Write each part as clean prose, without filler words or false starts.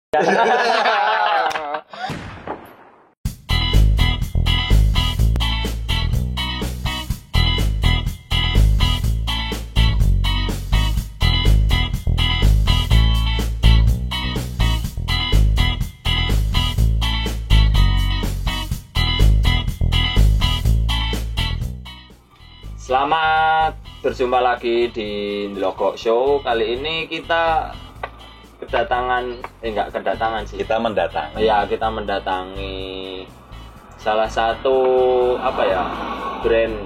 Selamat berjumpa lagi di Ndelogok Show. Kali ini kita kita mendatangi salah satu brand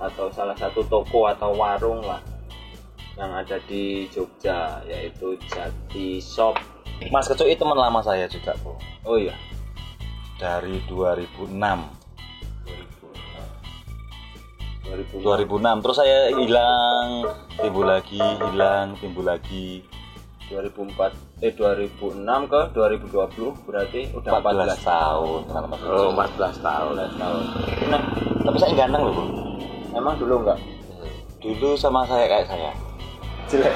atau salah satu toko atau warung lah yang ada di Jogja, yaitu Jati Shop. Mas Kecu itu teman lama saya juga, Bu. Oh iya, dari 2006. 2006. Terus saya hilang, timbul lagi, 2006 ke 2020 berarti udah 14 tahun. Oh, 14 tahun. Nah, tapi saya ganteng loh, Bu. Emang dulu enggak? Dulu sama saya kayak saya. Jelek.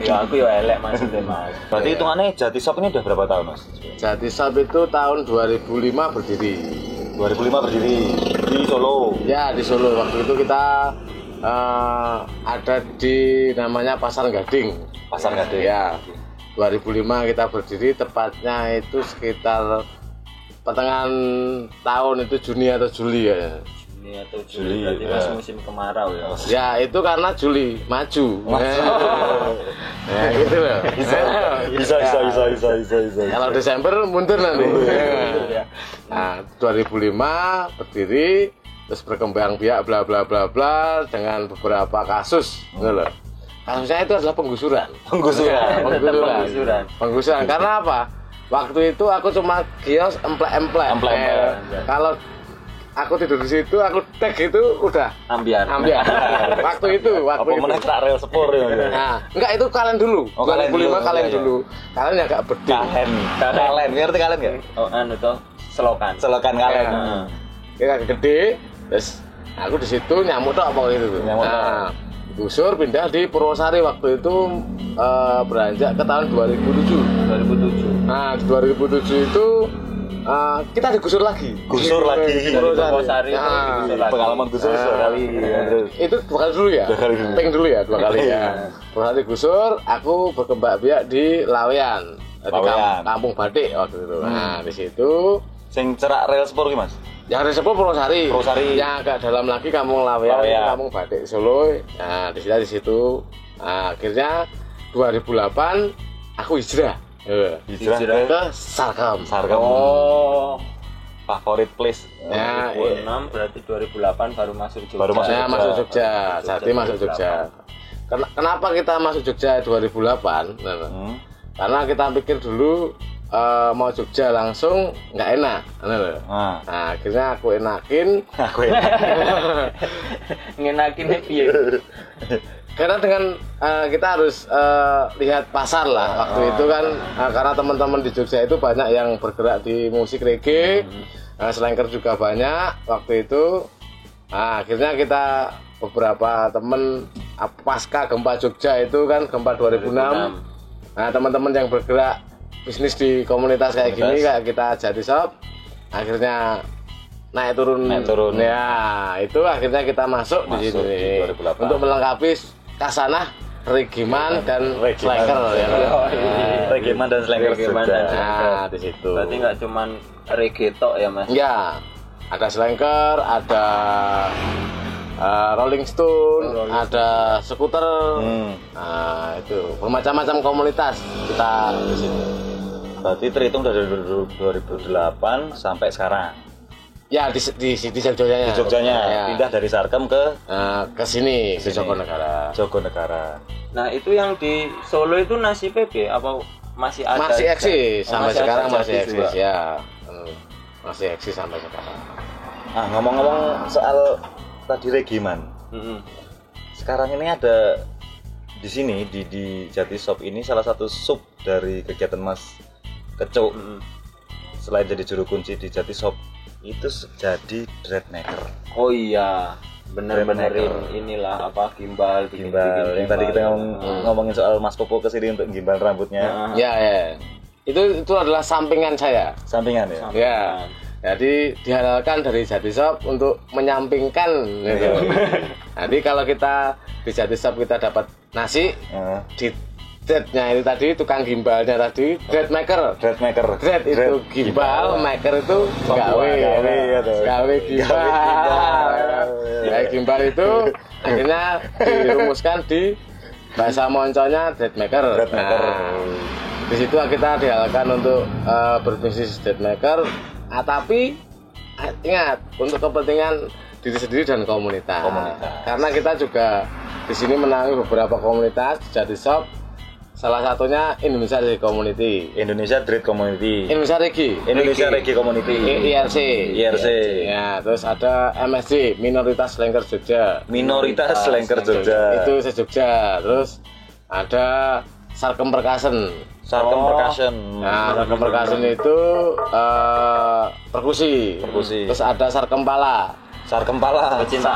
Ya aku ya elek maksudnya, Mas. Berarti hitungannya Jati Shop ini udah berapa tahun, Mas? Jati Shop itu tahun 2005 berdiri. 2005 berdiri di Solo. Ya, di Solo. Waktu itu kita ada di namanya Pasar Gading. Pasar Gading. Ya. 2005 kita berdiri, tepatnya itu sekitar pertengahan tahun itu Juni atau Juli ya. Juni atau Juli berarti masih musim kemarau ya. Ya, itu karena Juli maju. Ya, gitu loh. Bisa. Kalau Desember mundur nanti. Nah, 2005 berdiri, terus berkembang biak bla bla bla bla dengan beberapa kasus, gitu loh. Kasusnya itu adalah penggusuran. Penggusuran. Karena apa? Waktu itu aku cuma kios emplek. Kalau aku tidur di situ, aku tag itu udah ambiar. Waktu itu. Menetak rel sepur ya. Nah, enggak, itu kalian dulu. 2005 kalian dulu. Kalian agak bedil. Kalen. Ngerti kalian enggak? Oh, toh selokan kalian. Kita gede, terus aku di situ nyamuk tok apa gitu. Nah, gusur pindah di Purwosari waktu itu beranjak ke tahun 2007. Nah, di 2007 itu kita digusur lagi. Purwosari. Pengalaman gusur sekali. Itu dua kali dulu ya. Dua kali ya. Purwosari gusur, aku berkembang biak di Laweyan. Kampung Batik waktu itu. Nah, di situ sing cerak rel sepur ki, Mas. Yang ada sepuluh Purwosari. Yang agak dalam lagi Kampung Laweyan, Kampung Batik Solo. Nah, di situ. Nah, akhirnya 2008 aku hijrah ke Sarkem. Oh, favorit place. Ya, 2006 berarti 2008 baru masuk Jogja. Masuk Jogja. Jati masuk Jogja. Kenapa kita masuk Jogja 2008? Karena kita pikir dulu mau Jogja langsung nggak enak, Nah, akhirnya aku enakin. Ngenakin piye? Karena dengan kita harus lihat pasar lah waktu itu kan, karena teman-teman di Jogja itu banyak yang bergerak di musik reggae, slanker juga banyak waktu itu. Nah, akhirnya kita beberapa teman pasca gempa Jogja itu kan, gempa 2006. Nah, teman-teman yang bergerak bisnis di komunitas kayak gini, kayak kita Jati Shop, akhirnya naik turun. Ya, itu akhirnya kita masuk di sini untuk melengkapi kasanah Regiman dan Slanker ya. Regiman dan Slanker. Nah, di situ. Berarti nggak cuman reggae tok ya, Mas? Ya, ada Slanker, ada Rolling Stone, ada skuter. Nah, itu bermacam-macam komunitas kita di sini. Berarti terhitung dari 2008 sampai sekarang. Ya, di Jogjanya. Di Jogjanya. Ya. Pindah dari Sarkem ke sini, ke Jogonegara. Nah, itu yang di Solo itu nasibnya apa masih ada? Masih eksis sampai sekarang, masih eksis ya. Masih eksis sampai sekarang. Nah, ngomong-ngomong soal tadi Regiman. Sekarang ini ada di sini di Jati Shop ini salah satu sub dari kegiatan Mas Kecu. Selain jadi juru kunci di Jati Shop, itu jadi dread maker. Oh iya. bener-benerin inilah apa gimbal yang tadi kita ngomongin soal Mas Popo kesini untuk gimbal rambutnya. Ya. Itu adalah sampingan saya. Sampingan ya. Ya. Jadi dihalalkan dari Jati Shop untuk menyampingkan gitu. Jadi kalau kita di Jati Shop kita dapat nasi, di dreadnya itu tadi tukang gimbalnya tadi dread maker. Dread itu gimbal, maker itu gawe gimbal. Kayak gimbal itu akhirnya dirumuskan di bahasa monconya dread maker. Nah, di situ kita dihalalkan untuk berbisnis dread maker. Tapi ingat untuk kepentingan diri sendiri dan komunitas. Karena kita juga di sini menangani beberapa komunitas di Jati Shop. Salah satunya Indonesia Reggae Community, Indonesia Dread Community, Indonesia Reggae Community, IRC. Ya, terus ada MSJ, Minoritas Slanker Jogja. Itu se-Jogja. Terus ada Sarkem Percussion. Nah, Sarkem Percussion itu perkusi. Terus ada Sarkem Pala, pecinta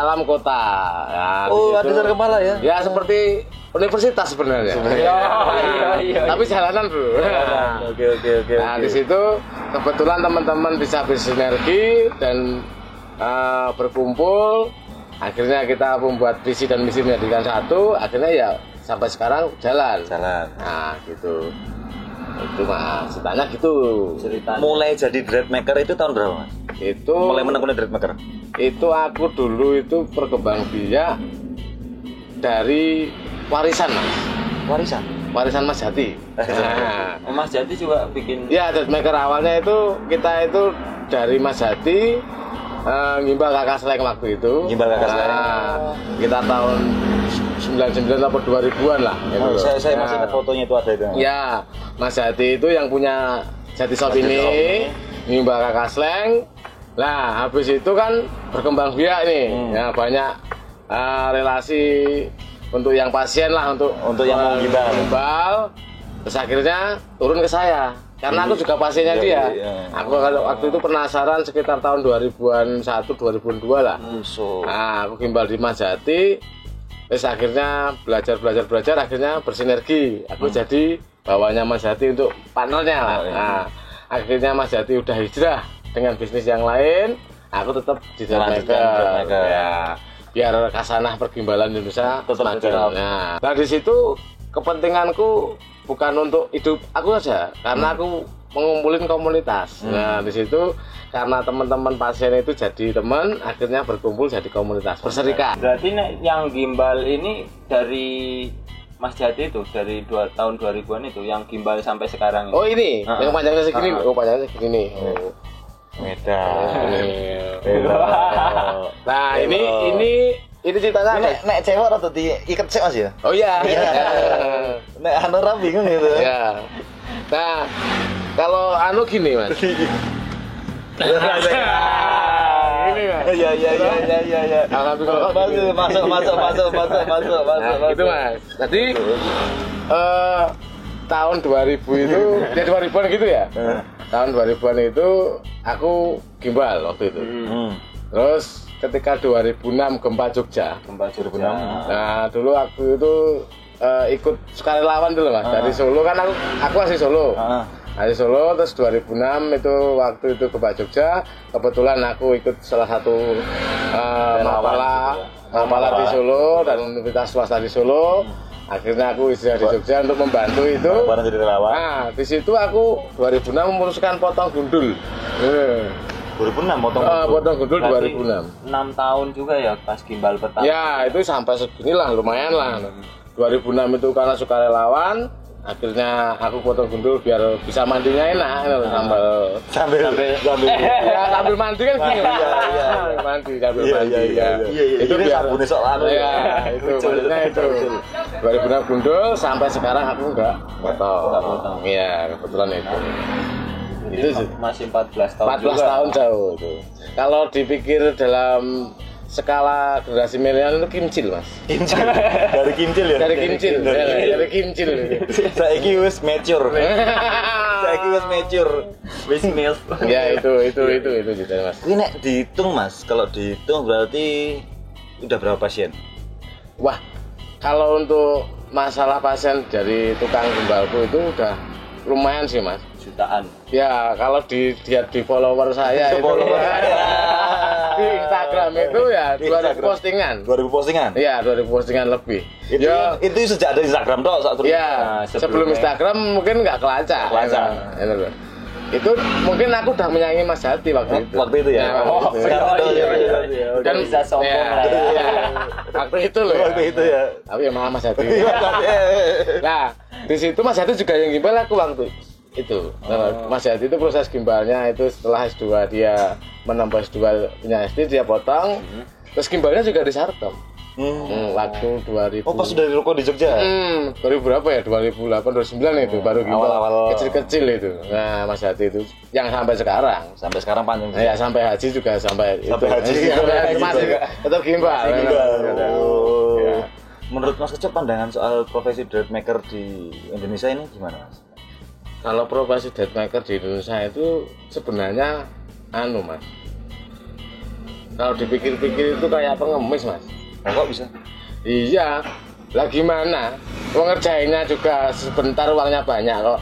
alam kota. Nah, ada Sarkem Pala ya? Ya seperti universitas sebenarnya. Iya. Tapi jalanan bro. Oke. Nah di situ kebetulan teman-teman bisa bersinergi dan berkumpul. Akhirnya kita membuat visi dan misi menjadikan satu. Akhirnya ya sampai sekarang jalan. Nah gitu. Itu mas, ceritanya gitu. Mulai jadi dread maker itu tahun berapa mas? Itu mulai menekuni dread maker. Itu aku dulu itu berkembang biak dari warisan mas. Warisan Mas Jati. Mas Jati juga bikin. Ya, dread maker awalnya itu kita itu dari Mas Jati ngimbal kakak Sleng waktu itu. Kita tahun 99 atau 2000-an lah gitu. Saya masih ingat fotonya itu ada itu. Ya, Mas Jati itu yang punya Jati Shop ini ngimbal kakak Sleng. Nah, habis itu kan berkembang biak nih. Ya, banyak relasi untuk yang pasien lah, untuk yang mau gimbal. Terus akhirnya turun ke saya. Karena aku juga pasiennya dia. Aku waktu itu penasaran sekitar tahun 2001, 2002 lah. Nah, aku gimbal di Mas Jati. Terus akhirnya belajar akhirnya bersinergi. Aku jadi bawahnya Mas Jati untuk partnernya lah. Nah, akhirnya Mas Jati udah hijrah dengan bisnis yang lain. Aku tetap di dread maker. Ya, biar kasanah pergimbalan Indonesia semakin. Nah, di situ kepentinganku bukan untuk hidup aku saja, karena aku mengumpulin komunitas. Nah, di situ karena teman-teman pasien itu jadi teman, akhirnya berkumpul jadi komunitas, berserikat. Berarti yang gimbal ini dari Mas Jati itu dari tahun 2000-an itu yang gimbal sampai sekarang ini. Oh, ini yang panjangnya segini. Panjangnya segini. Nah, ini ceritanya nek cewek atau diikat sih mas ya? Oh iya. Nek anu bingung gitu. Ya. Nah, kalau anu gini mas. Ini mas. Iya. Masuk. Itu mas. Tadi tahun 2000 itu, ya 2000-an gitu ya. Tahun 2000-an itu aku gimbal waktu itu. Terus ketika 2006 gempa Jogja. Nah, dulu aku itu ikut sukarelawan dulu mas. Dari Solo kan aku asli Solo. Dari Solo, terus 2006 itu waktu itu gempa Jogja. Kebetulan aku ikut salah satu mapala di Solo dan universitas swasta di Solo. Akhirnya aku hijrah di Jogja untuk membantu itu. Nah, di situ aku 2006 memutuskan potong gundul. 2006 potong gundul 2006. 6 tahun juga ya pas gimbal pertama. Ya, itu sampai seginilah, lumayan lah. 2006 itu karena sukarelawan, akhirnya aku potong gundul biar bisa mandinya enak, sambil mandi kan gini lah. Mandi. Itu biar sabune sok anu ya. Itu maksudnya itu. 2006 gundul sampai sekarang aku enggak potong. Iya, kebetulan itu. Itu masih 14 tahun 14 tahun jauh itu. Kalau dipikir dalam skala generasi milenial itu kimcil mas. Kimcil. Dari kimcil ya. Dari kimcil. Saiki wis mature. Saiki wis mature. Wis milf. Ya itu gitu mas. Ini nek dihitung mas, kalau dihitung berarti udah berapa pasien? Wah, kalau untuk masalah pasien dari tukang gimbalku itu udah lumayan sih mas. Jutaan. Ya kalau dilihat di follower saya itu di Instagram itu ya 2000 postingan. 2000 postingan? Iya 2000 postingan lebih. Itu sejak ada Instagram toh saat Iya sebelum Instagram mungkin nggak kelacak. Itu mungkin aku udah menyayangi Mas Jati waktu itu. Waktu itu ya. Sekarang Dan bisa sombong lah ya. Waktu itu loh. Waktu itu ya. Tapi ya malah Mas Jati. Nah di situ Mas Jati juga yang gimbal aku waktu itu. Mas Jati itu proses gimbalnya itu setelah S2 dia menambah S2 punya SD dia potong. Terus gimbalnya juga di Sartom. Waktu 2000. Oh pas dari ruko di Jogja? 2000 berapa ya? 2008 2009 itu baru gimbal awal-awal kecil-kecil itu. Nah, Mas Hati itu yang sampai sekarang. Sampai sekarang panjang. Ya sampai haji juga sampai itu. Haji masih tetap gimbal. Ya. Menurut Mas Kecap pandangan soal profesi date maker di Indonesia ini gimana Mas? Kalau profesi date maker di Indonesia itu sebenarnya Mas. Kalau dipikir-pikir itu kayak pengemis Mas. Kok bisa? Iya, lah gimana? Pengerjainnya juga sebentar uangnya banyak kok.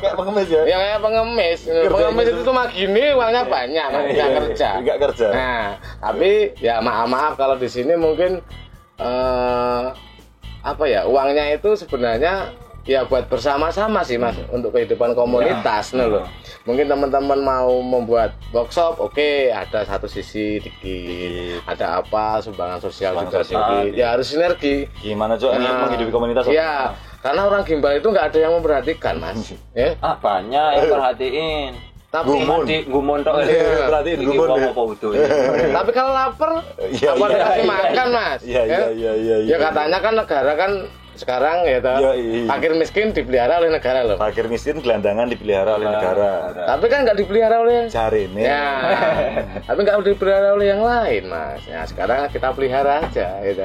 Kayak pengemis ya? Ya kayak pengemis. Pengemis itu cuma gini uangnya banyak, nggak kerja. Nggak kerja. Nah, tapi ya maaf kalau di sini mungkin uangnya itu sebenarnya ya buat bersama-sama sih Mas untuk kehidupan komunitas loh. Mungkin teman-teman mau membuat workshop, oke, ada satu sisi dikit, ada apa sumbangan sosial juga sedikit. Ya harus sinergi. Gimana Cok menghidupi komunitas? Iya, karena orang gimbal itu nggak ada yang memperhatikan Mas. Ya? Banyak yang perhatiin. Tapi gumun tok. Perhatiin gumun apa betul. Tapi kalau lapar, apa dikasih makan Mas? Iya. Ya katanya kan negara kan sekarang ya fakir miskin dipelihara oleh negara loh. Fakir miskin gelandangan dipelihara oleh negara. Tapi kan nggak dipelihara oleh Jarine. Ya. Tapi nggak dipelihara oleh yang lain Mas. Ya sekarang kita pelihara aja gitu.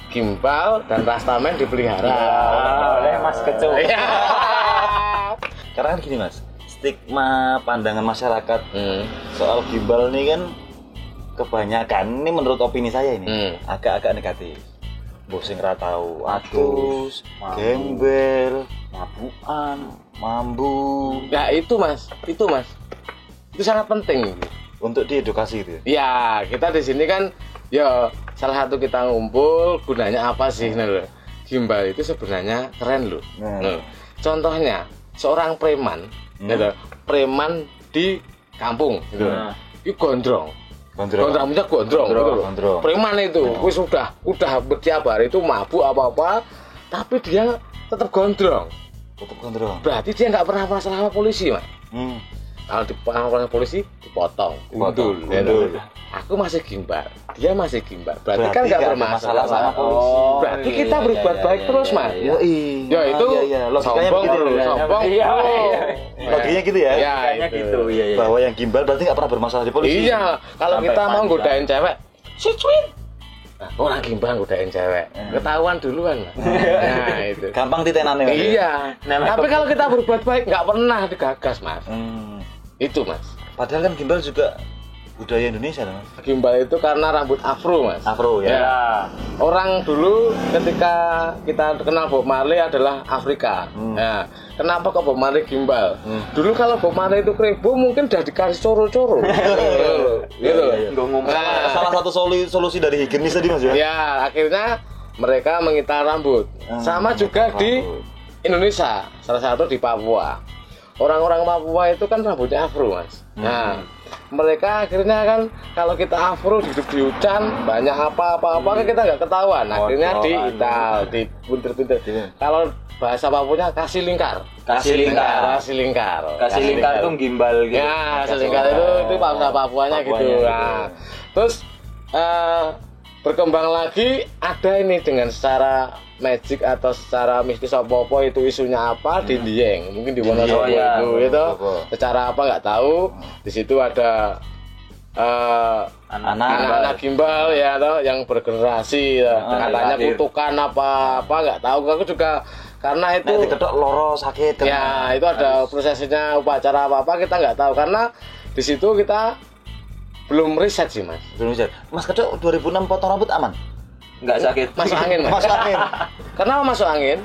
Gimbal dan rastamen dipelihara oleh Mas Kecu. Ya. Karena kan gini Mas, stigma pandangan masyarakat soal gimbal ini kan kebanyakan ini menurut opini saya ini agak-agak negatif. Bosing ratau, atus, gembel, mabukan, mambu. Ya itu Mas. Itu sangat penting untuk diedukasi gitu. Ya, kita di sini kan ya salah satu kita ngumpul gunanya apa sih loh. Gimbal itu sebenarnya keren loh. Contohnya seorang preman, gitu. Preman di kampung gitu. Itu gondrong. Rambutnya gondrong. Preman itu, wis udah tiap hari itu mabuk apa-apa, tapi dia tetap gondrong. Berarti dia nggak pernah masalah sama polisi, Mas. Kalau di polisi dipotong, gundul. Aku masih gimbal, dia masih gimbal. Berarti kan nggak bermasalah sama polisi. Berarti kita berbuat baik terus, Mas. Ya itu sombong. Logikanya gitu ya? Iya, gitu. Bahwa yang gimbal berarti nggak pernah bermasalah di polisi. Iya, kalau kita mau godain cewek, nah, orang gimbal godain cewek, ketahuan duluan. Nah itu. Gampang titenane. Iya. Tapi kalau kita berbuat baik nggak pernah digagas Mas. Itu Mas. Padahal kan gimbal juga budaya Indonesia Mas. Gimbal itu karena rambut afro Mas. Afro ya. Orang dulu ketika kita kenal Bob Marley adalah Afrika. Nah, kenapa kok Bob Marley gimbal? Dulu kalau Bob Marley itu kribo mungkin udah dikasih coro-coro. Gitu. Salah satu solusi dari higienis tadi Mas ya. Ya, akhirnya mereka mengitar rambut. Sama juga di Indonesia, salah satu di Papua. Orang-orang Papua itu kan rambutnya afro Mas. Nah, mereka akhirnya kan kalau kita afro hidup di hutan banyak apa-apa kan kita nggak ketahuan. Akhirnya diital, dipinter-pinter. Kalau bahasa Papuanya kasih lingkar itu gimbal gitu. Ya, kasih lingkar itu bahasa Papuanya gitu. Nah, terus berkembang lagi ada ini dengan secara magic atau secara mistis apa-apa itu isunya apa di Dieng mungkin di Wonosobo itu secara apa nggak tahu. Di situ ada anak gimbal ya toh yang bergenerasi ya. Katanya kutukan apa nggak tahu aku juga karena itu ketok loro sakit kan. Ya itu ada prosesnya upacara apa kita nggak tahu karena di situ kita belum riset sih mas. Belum riset. Mas Kedok 2006 potong rambut aman? Nggak sakit. Masuk angin mas. Masuk angin. Kenapa masuk angin?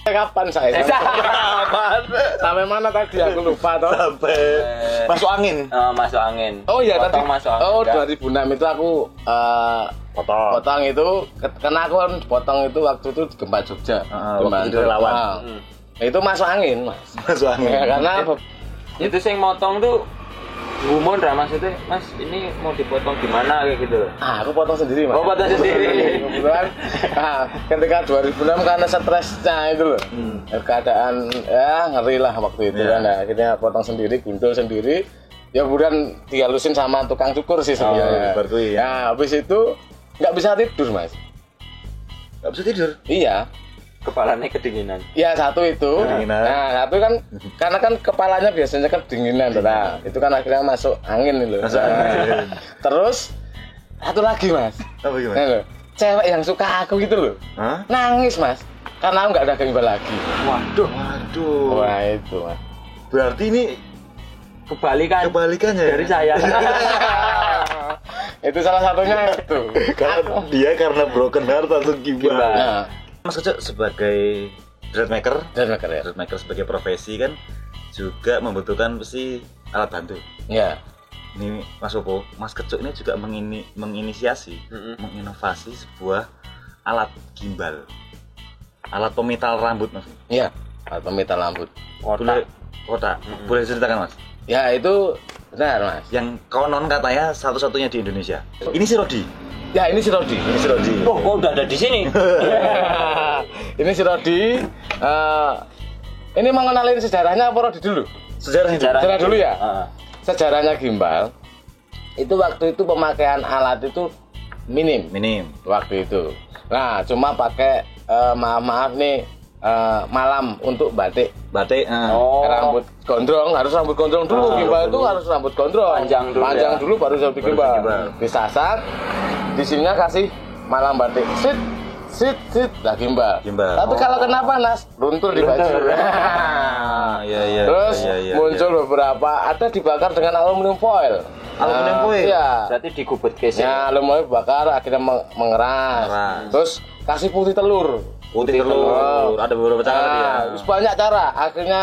Kapan saya? Sampai mana tadi aku lupa toh. Sampai masuk angin. Masuk angin. Oh iya tadi. Masuk angin. Oh 2006 itu aku potong itu karena aku kan potong itu waktu itu di gempa Jogja. Gempa relawan. Itu masuk angin mas. Masuk angin. Ya, karena itu sing motong tuh gumun lah maksudnya, Mas ini mau dipotong gimana kayak gitu loh. Aku potong sendiri mas. Oh potong sendiri. Kebetulan ketika 2006 karena stresnya itu loh. Keadaan ya ngeri lah waktu itu kan. Nah, akhirnya potong sendiri, gundul sendiri. Ya kemudian dihalusin sama tukang cukur sih sebenarnya. Ya habis itu nggak bisa tidur mas. Nggak bisa tidur? Iya. Kepalanya kedinginan. Iya satu itu. Kedinginan. Nah satu kan karena kan kepalanya biasanya kedinginan. Nah itu kan akhirnya masuk angin nih loh. Terus satu lagi mas. Apa gimana? Nah, loh, cewek yang suka aku gitu loh. Nangis mas. Karena aku nggak ada gimbal lagi. Waduh. Wah itu mas. Berarti ini kebalikannya dari saya. Itu salah satunya itu. Karena broken heart langsung gimbal. Nah. Mas Kedok sebagai dreadmaker ya. Dreadmaker sebagai profesi kan juga membutuhkan pasti alat bantu. Ya. Ini Mas Opo, Mas Kedok ini juga menginisiasi, menginovasi sebuah alat gimbal, alat pemital rambut mas. Iya, alat pemital rambut. Kotak. Boleh ceritakan mas? Ya itu benar mas. Yang konon katanya satu-satunya di Indonesia. Ini si Rodi. Ya ini si Rodi. Oh, udah ada di sini. Ini si Rodi. Ini mengenalin sejarahnya apa Rodi dulu? Sejarah dulu ya. Sejarahnya gimbal. Itu waktu itu pemakaian alat itu minim waktu itu. Nah cuma pakai maaf nih malam untuk batik. Rambut gondrong, harus rambut gondrong dulu. Gimbal itu harus rambut gondrong. Panjang dulu baru jadi gimbal. Disasak. Di sininya kasih malam batik, sit, lah gimbal. Tapi kalau kena panas, luntur di baju. Terus muncul beberapa, ada dibakar dengan aluminium foil. Aluminium foil? Iya. Berarti digubet guys ya. Aluminium bakar akhirnya mengeras. Terus kasih putih telur. Ada beberapa cara tadi ya. Terus banyak cara. Akhirnya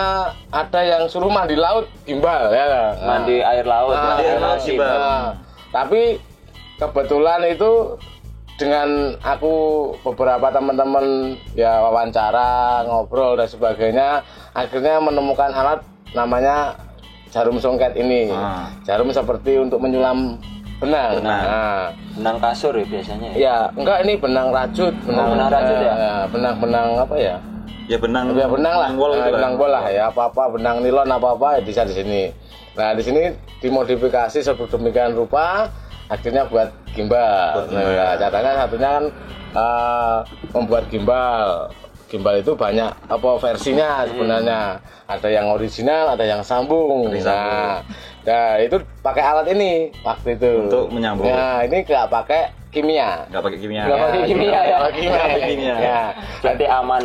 ada yang suruh mandi laut gimbal ya. Mandi air laut, gimbal. Tapi kebetulan itu dengan aku beberapa teman-teman ya wawancara, ngobrol dan sebagainya, akhirnya menemukan alat namanya jarum songket ini. Jarum seperti untuk menyulam benang. Benang kasur ya biasanya. Ya, enggak ini benang rajut, benang rajut ya. Benang apa ya? Ya benang lah. Benang bol lah ya, apa-apa benang nilon apa-apa ya bisa di sini. Nah, di sini dimodifikasi sedemikian rupa akhirnya buat gimbal. Nah, caranya satunya kan membuat gimbal. Gimbal itu banyak versinya sebenarnya. Ada yang original, ada yang sambung. Nah, itu pakai alat ini waktu itu. Untuk menyambung. Nah, ini nggak pakai kimia. Nggak pakai kimia. Ya. Berarti aman.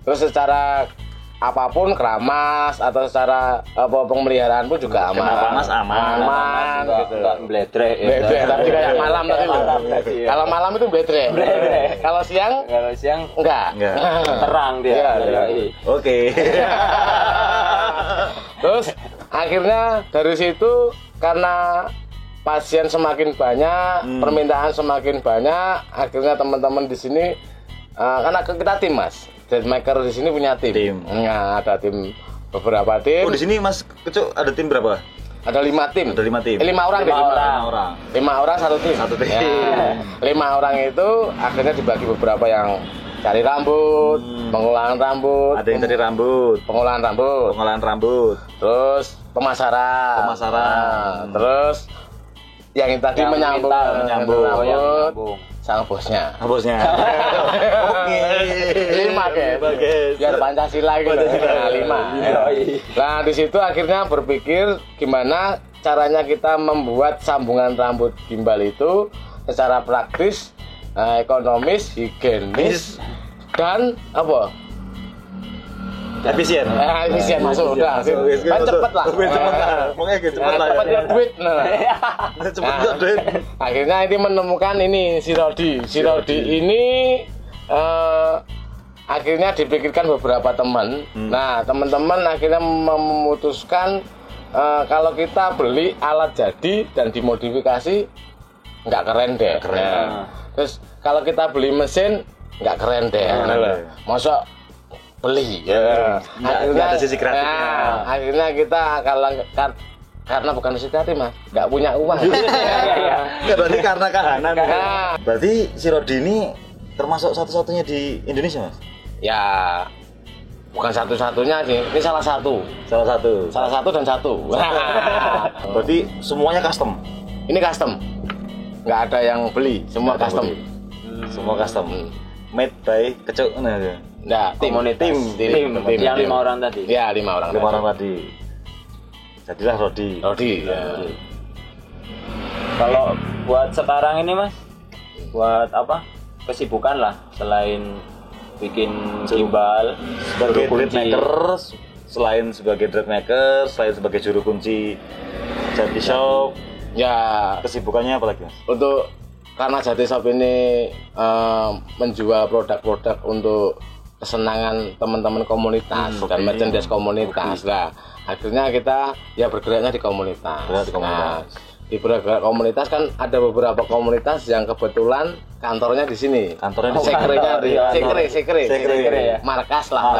Terus secara apapun keramas atau secara pemeliharaan pun juga aman. Panas aman gitu. Enggak bledrek. Tapi kayak malam tadi. Kalau malam itu bledrek. Kalau siang enggak. Terang dia. Oke. Terus akhirnya dari situ karena pasien semakin banyak, permintaan semakin banyak, akhirnya teman-teman di sini karena kita tim mas. Dreadmaker di sini punya tim. Nah, ada tim beberapa tim. Oh, di sini Mas Kedok ada tim berapa? Ada 5 tim. 5 tim. 5 orang. 5 orang satu tim. Ya. 5 orang itu akhirnya dibagi beberapa yang cari rambut, pengolahan rambut. Ada yang cari rambut, pengolahan rambut. Terus Pemasaran. Nah, terus yang tadi menyambung sama bosnya. Bosnya. Oke. 5 guys. Biar Pancasila gitu. Nah, 5. Nah, di situ akhirnya berpikir gimana caranya kita membuat sambungan rambut gimbal itu secara praktis, ekonomis, higienis, dan apa? Efisien. Efisien masuk udah. Kan cepet lah. Pokoknya cepet lah. Cepet ya duit. Cepet ya duit. Akhirnya ini menemukan ini si Rodi. Si Rodi ini akhirnya dipikirkan beberapa teman. Nah, teman-teman akhirnya memutuskan kalau kita beli alat jadi dan dimodifikasi nggak keren deh. Keren. Terus kalau kita beli mesin nggak keren deh. Masa beli ya. Akhirnya ada sisi kreatifnya. Akhirnya kita karena bukan sisi kreatif Mas, nggak punya uang. Berarti karena kahanan. Berarti si Rodi ini termasuk satu-satunya di Indonesia Mas? Ya, bukan satu-satunya sih. Ini salah satu. Salah satu dan satu. Berarti semuanya custom. Ini custom. Nggak ada yang beli, semua custom. Semua custom. Made by Kecuk. Nah, tim. Yang 5 orang tadi. Ya, 5 orang. 5 orang tadi. Jadilah Rodi. Ya. Kalau buat sekarang ini Mas, buat apa? Kesibukan lah selain bikin gimbal, Sebagai kulit maker, selain sebagai dread maker, selain sebagai juru kunci Jati Shop, Ya, kesibukannya apa lagi Mas? untuk karena Jati Shop ini menjual produk-produk untuk kesenangan teman-teman komunitas dan merchandise komunitas lah. Akhirnya kita ya bergeraknya di komunitas. Nah, di bergerak komunitas kan ada beberapa komunitas yang kebetulan kantornya di sini. Kantornya di Sekre ya. Markas lah.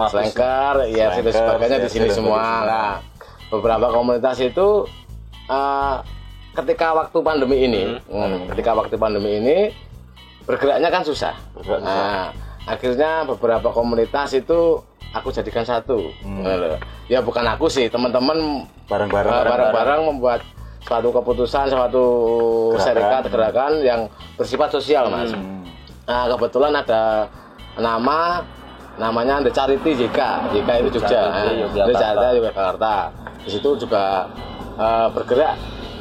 Slengker, ya dan sebagainya di sini semua. Nah, beberapa komunitas itu ketika waktu pandemi ini, bergeraknya kan susah. Nah, akhirnya beberapa komunitas itu aku jadikan satu. Ya bukan aku sih, teman-teman bareng-bareng membuat suatu keputusan, suatu serikat gerakan yang bersifat sosial Mas. Nah, kebetulan ada namanya The Charity JK itu Jogja. The Charity Yogyakarta. Di situ juga bergerak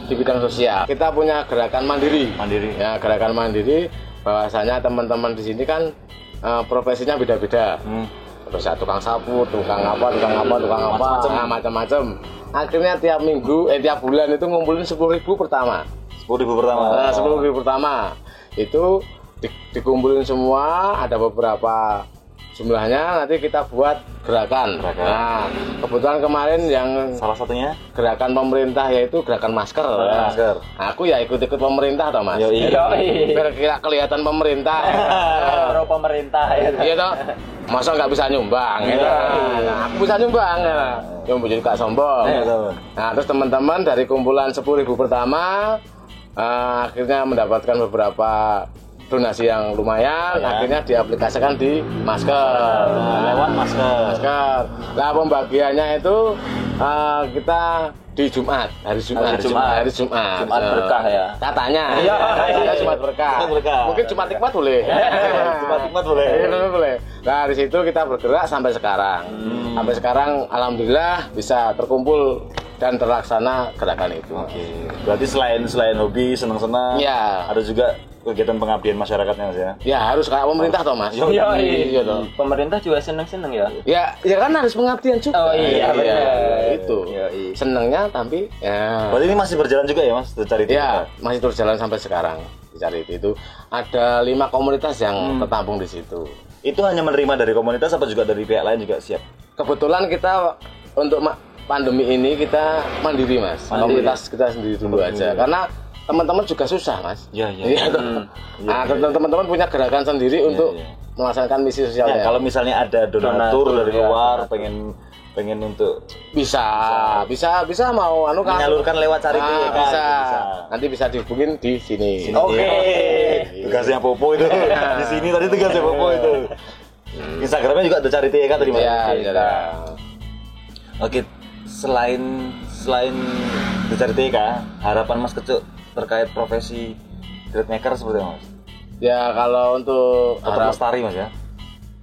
di bidang sosial. Kita punya gerakan mandiri. Ya, gerakan mandiri bahwasanya teman-teman di sini kan profesinya beda-beda. Bisa tukang sapu, tukang apa, macam-macam. Akhirnya tiap minggu, tiap bulan itu ngumpulin 10.000 pertama. 10.000 pertama. 10.000 pertama. Itu dikumpulin semua, ada beberapa jumlahnya, nanti kita buat gerakan. Nah, kebetulan kemarin yang salah satunya gerakan pemerintah yaitu gerakan masker. Masker. Aku ya ikut-ikut pemerintah toh Mas. Biar kelihatan pemerintah. Pro pemerintah ya. Iya toh. Masa nggak bisa nyumbang? Nah, aku bisa nyumbang. Yang jadi gak sombong. Nah, terus teman-teman dari kumpulan 10.000 pertama akhirnya mendapatkan beberapa donasi yang lumayan, akhirnya diaplikasikan di masker. Lewat masker. Nah, pembagiannya itu kita di hari Jumat berkah ya. Katanya. Jumat berkah. Mungkin Jumat nikmat boleh. Jumat nikmat boleh. Nah, di situ kita bergerak sampai sekarang. Sampai sekarang alhamdulillah bisa terkumpul dan terlaksana gerakan itu. Berarti selain hobi senang-senang, ada juga kegiatan pengabdian masyarakatnya Mas ya? Ya harus kayak pemerintah toh Mas. Iya toh. Pemerintah juga seneng ya. Ya kan harus pengabdian juga. Oh iya. Itu. Senengnya tapi ya. Berarti ini masih berjalan juga ya Mas, The Charity? Ya, masih berjalan sampai sekarang. The Charity itu ada 5 komunitas yang tertampung di situ. Itu hanya menerima dari komunitas apa juga dari pihak lain juga siap? Kebetulan kita untuk pandemi ini kita mandiri Mas. Komunitas kita sendiri dulu aja. Karena teman-teman juga susah Mas. Iya. Nah, teman-teman punya gerakan sendiri untuk melaksanakan misi sosialnya. Kalau misalnya ada donatur dari luar pengen untuk bisa mau menyalurkan lewat Charity bisa. Nanti bisa dihubungin di sini. Oke. Tugasnya Popo itu. Di sini tadi tugasnya Popo itu. Instagramnya juga ada Charity kan tadi Mas. Iya. Oke, selain Dari TK, harapan Mas Kecuk terkait profesi grade maker seperti apa Mas? Ya kalau untuk Tetap lestari Mas ya?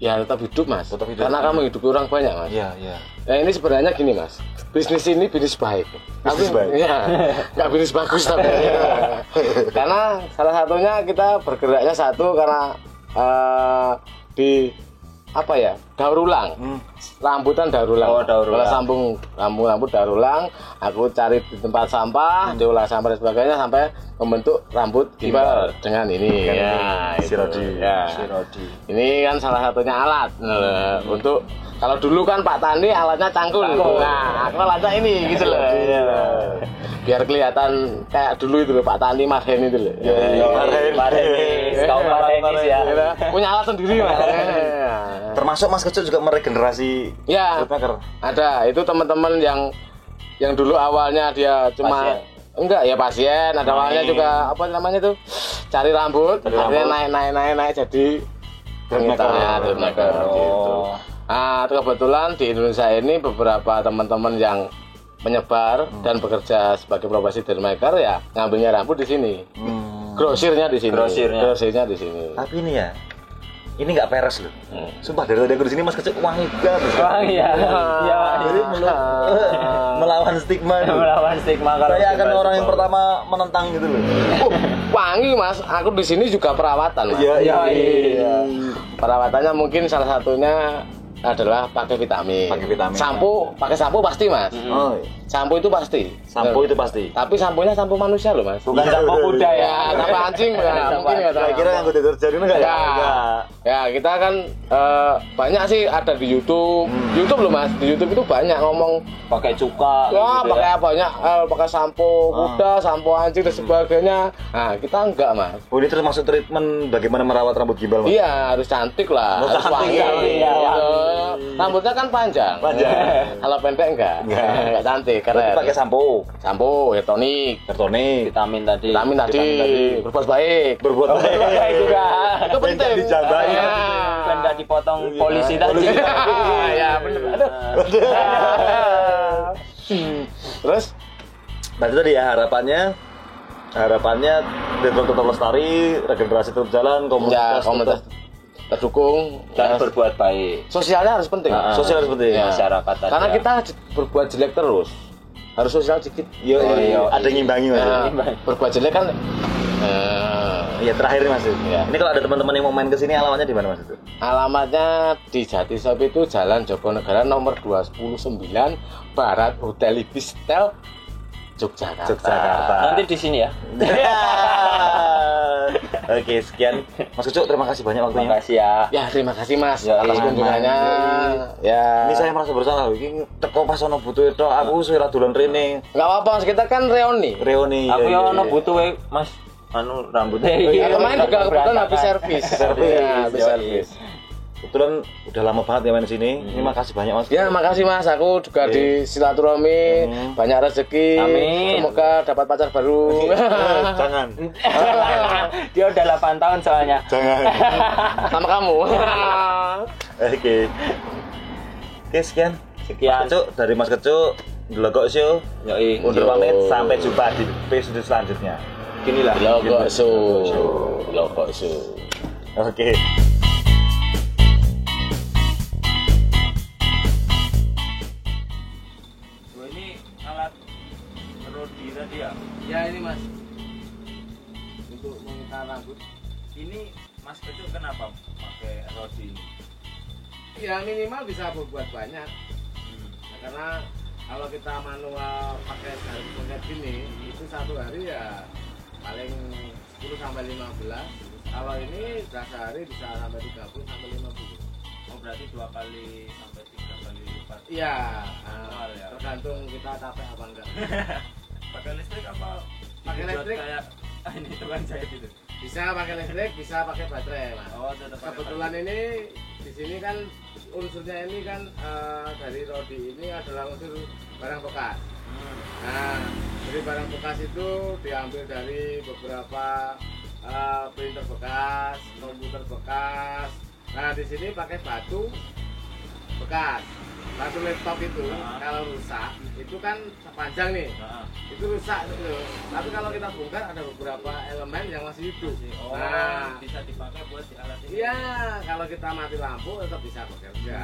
ya tetap hidup Mas. Tetap hidup. Karena kamu hidup orang banyak Mas. Iya, iya. Nah ini sebenarnya gini Mas, bisnis ini bisnis baik. Bisnis baik? Iya, nggak bisnis bagus tapi. Karena salah satunya kita bergeraknya satu karena di apa ya, daur ulang. Rambutan daur ulang. Oh, daur ulang. Kalau sambung rambut daur ulang, aku cari di tempat sampah, diolah sampah dan sebagainya sampai membentuk rambut gimbal dengan ini. Ya, Si Rodi. Ya. Si Rodi. Ini kan salah satunya alat untuk kalau dulu kan Pak Tani alatnya cangkul. Nah, aku alatnya ini gitu loh. Biar kelihatan kayak dulu itu loh Pak Tani Marhen itu loh. Marenis, kau Marenis ya. Punya alat sendiri Mas. Termasuk Mas Kecuk juga meregenerasi Ya, grade maker. ada. Itu teman-teman yang dulu awalnya dia cuma Pasien. enggak ya pasien, ada awalnya juga apa namanya tuh cari rambut, akhirnya naik jadi grade maker gitu. Nah, kebetulan di Indonesia ini beberapa teman-teman yang menyebar dan bekerja sebagai profesi drillmaker ya ngambilnya rambut di sini. Grosirnya di sini. Grosirnya di sini. Tapi ini ya, ini nggak peres loh. Sumpah dari tadi aku di sini Mas Kecuk wangi banget. Wangi ya. Iya. Jadi melawan stigma. Melawan stigma kalau Saya akan gimbal orang itu yang pertama menentang gitu loh. Wangi Mas, aku di sini juga perawatan Mas. Iya. Perawatannya mungkin salah satunya adalah pakai vitamin. Pakai vitamin. Pakai sampo pasti Mas. Oh, Sampo itu pasti. sampo itu pasti. Tapi samponya sampo manusia loh Mas. Bukan sampo kuda ya. Ya, sampo anjing ya, mungkin ya. Saya kira yang udah terjadi enggak ya? Enggak. Ya, kita kan banyak sih ada di YouTube. YouTube loh Mas. Di YouTube itu banyak ngomong Pakai cuka. wah, gitu pakai ya. banyak pakai sampo kuda, sampo anjing dan sebagainya. Nah, kita enggak Mas. Oh, ini termasuk treatment bagaimana merawat rambut gimbal Mas? Iya, harus cantik lah, Oh, harus cantik, wangi. iya, Rambutnya kan panjang. Panjang. Kalau pendek enggak cantik karena Berarti pakai sampo, sampo, hair tonic, tonik, Vitamin tadi. vitamin tadi, berbuat baik. berbuat baik juga. Itu penting. Jangan dijaga ya. Iya. Kan nggak dipotong polisi tadi. Ya, bener. Aduh. Terus Berarti tadi ya harapannya Dendron tetap lestari, regenerasi tetap jalan, ya komunitas komunitas tetap terdukung Dan berbuat baik. sosialnya harus penting. sosial seperti Ya. Masyarakat tadi. Karena ya. kita berbuat jelek terus. Harus sosial sedikit. ada yang ngimbangi Mas. Nah, berbuat jelek kan Iya, terakhir nih Mas. Iya. Ini kalau ada teman-teman yang mau main ke sini alamatnya di mana Mas itu? alamatnya di Jatisop itu Jalan Jogonegara nomor 219 Barat Hotel Ibistel Yogyakarta. Nanti di sini ya. Oke, sekian Mas Kecuk, terima kasih banyak waktunya. Terima kasih ya. Ya, terima kasih Mas Ya, atas iya, kunjungannya. Ya. Ini saya merasa bersalah, ini teko pas ono butuh itu, aku sudah dolan rene, Enggak apa-apa, Mas. Kita kan reuni. reuni. Aku iya, ya iya, ono iya. butuh we, Mas. Anu rambutnya. Ya, kemarin juga kebetulan habis servis. Ya, habis Yoi. servis. Kebetulan udah lama banget ya main di sini. Ini makasih banyak Mas. Ya, makasih Mas. Aku juga di silaturahmi, banyak rezeki. Amin. Semoga dapat pacar baru. Jangan. Dia udah 8 tahun soalnya. Jangan. Sama kamu. Oke. Oke, sekian. Sekian. Mas Kecuk, dari Mas Kecuk, Glogok Show. Yoi. Undur pamit, sampai jumpa di episode selanjutnya. Ginilah. Logok su. Logok su. Oke. Ini alat Rodi tadi ya. Ya, ini Mas. Untuk mengikat rambut. Ini Mas Kecuk kenapa pakai Rodi ini? Ya minimal bisa berbuat banyak. Karena kalau kita manual pakai jarum gini itu satu hari ya paling 10 sampai 15. Kalau ini sehari bisa sampai 30 sampai 50. Oh berarti 2 kali sampai 3 kali lipat. Iya, Manual ya. tergantung kita capek apa enggak. Pakai listrik apa? Pakai Buat listrik. Kayak ini tukang jahit itu. Bisa pakai listrik, bisa pakai baterai, Mas. Oh tetap pakai Kebetulan ini di sini kan unsurnya ini kan dari Rodi ini adalah unsur barang bekas. Nah, dari barang bekas itu diambil dari beberapa printer bekas, komputer bekas. Nah, di sini pakai batu bekas. satu laptop itu kalau rusak itu kan panjang nih, itu rusak gitu. Tapi kalau kita bongkar ada beberapa elemen yang masih hidup. Bisa dipakai buat di alat ini. Iya, kalau kita mati lampu tetap bisa bekerja.